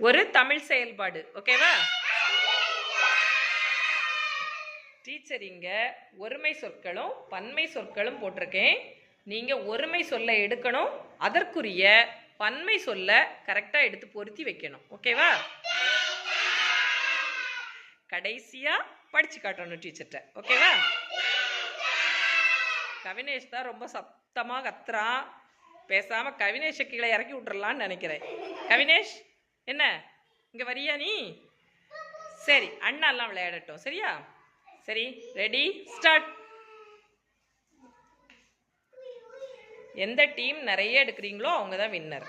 ஒரு தமிழ் செயல்பாடு. ஓகேவா? டீச்சர் இங்க ஒருமை சொற்களும் பன்மை சொற்களும் போட்டிருக்கேன். நீங்க ஒருமை சொல்ல எடுக்கணும், அதற்குரிய பன்மை சொல்ல கரெக்டா எடுத்து பொருத்தி வைக்கணும். ஓகேவா? கடைசியா படிச்சு காட்டணும் டீச்சர்ட்ட. ஓகேவா? கவினேஷ் தான் ரொம்ப சத்தமா கத்துறான். பேசாம கவினேஷ கீழே இறக்கி விட்டுறலான்னு நினைக்கிறேன். கவினேஷ் என்ன இங்க வரியா நீ? சரி, அண்ணா எல்லாம் விளையாடட்டும். சரியா? சரி, ரெடி, ஸ்டார்ட். எந்த டீம் நிறைய எடுக்கிறீங்களோ அவங்க தான் வின்னர்.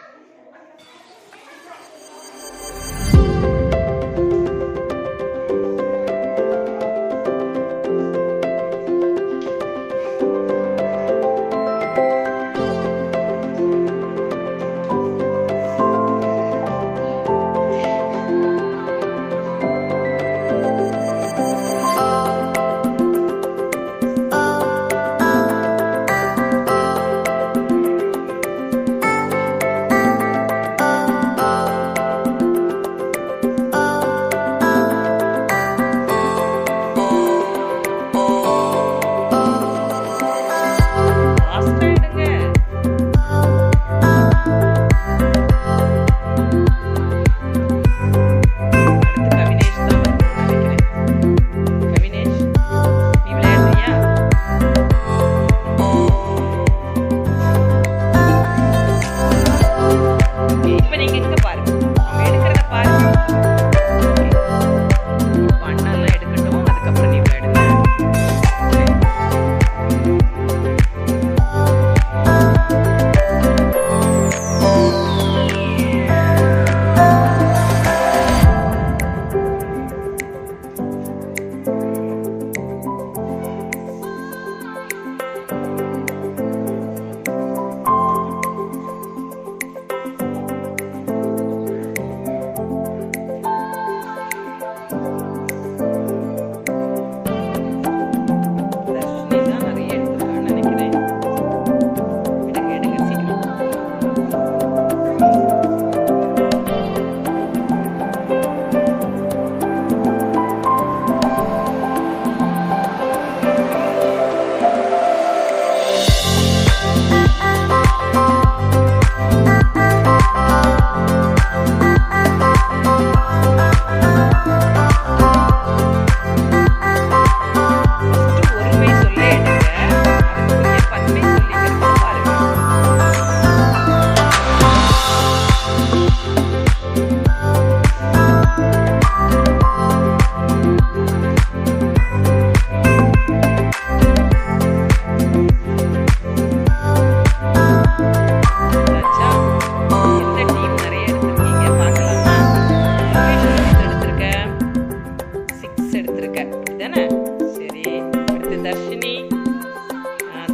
தர்ஷினி,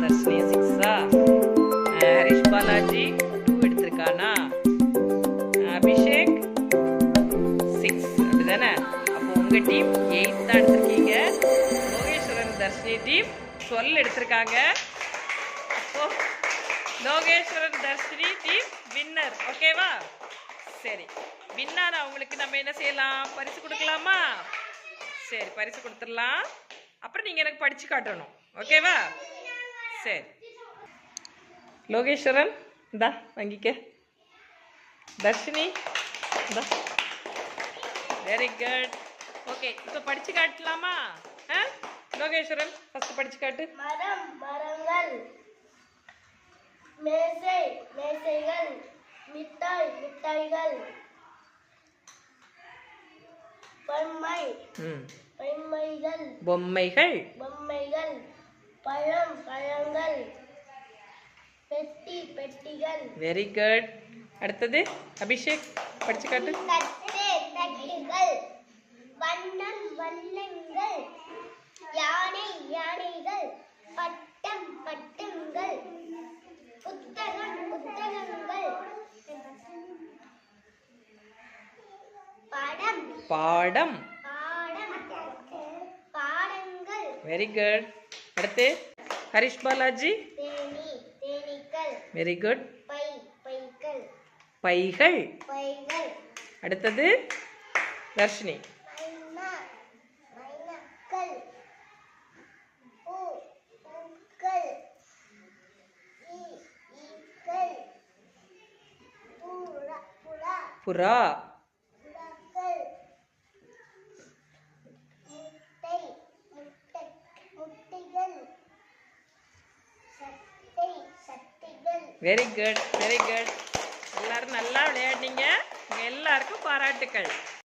தர்ஷினி 6ஆ? ஹரிஷ் பாலாஜி 2 எடுத்திருக்கானா? அபிஷேக் 6, அப்படிதானே? அப்போ உங்க டீம் 8 தான் எடுத்திருக்கீங்க. லோகேஸ்வரன் தர்ஷினி டீம் 12 எடுத்திருக்காங்க. அப்போ லோகேஸ்வரன் தர்ஷினி டீம் வின்னர். ஓகேவா? சரி, வின்னான அவங்களுக்கு நம்ம என்ன செய்யலாம்? பரிசு கொடுக்கலாமா? சரி, பரிசு கொடுத்துடலாம். அப்புறம் நீங்கள் எனக்கு படித்து காட்டணும். ஓகேவா? சரி, லோகேஸ்வரன் இந்தா வாங்கிக்க. தர்ஷினி இந்தா. Very good. ஓகே, இப்போ படித்து காட்டலாமா? லோகேஸ்வரன் ஃபர்ஸ்ட் படித்து காட்டு. மரம் மரங்கள், மேசை மேசைகள், மிட்டாய் மிட்டாய்கள், பொம்மை பொம்மைகள், பொம்மைகள் பொம்மைகள், பழம் பழங்கள், பெட்டி பெட்டிகள். Very good. அடுத்தது அபிஷேக் படிச்சு காட்டு. தட்டு தட்டுகள், வண்ணம் வண்ணங்கள், யானை யானைகள், பட்டம் பட்டங்கள், புத்தகம் புத்தகங்கள், படம் பாடம் பாடங்கள். Very good. அடுத்து ஹரிஷ் பாலாஜி. தேனி தேனீக்கள். Very good. பை பைகள் பைகள். பைகள், அடுத்தது தர்ஷினி. மைனா மைனாக்கள். பூ பூக்கள். ஈக்கள். புறா புறா புறா. புறாக்கள். முட்டை முட்டை முட்டைகள். சட்டை சட்டைகள். Very good, very good. எல்லாரும் நல்லா விளையாடினீங்க. உங்க எல்லாருக்கும் பாராட்டுக்கள்.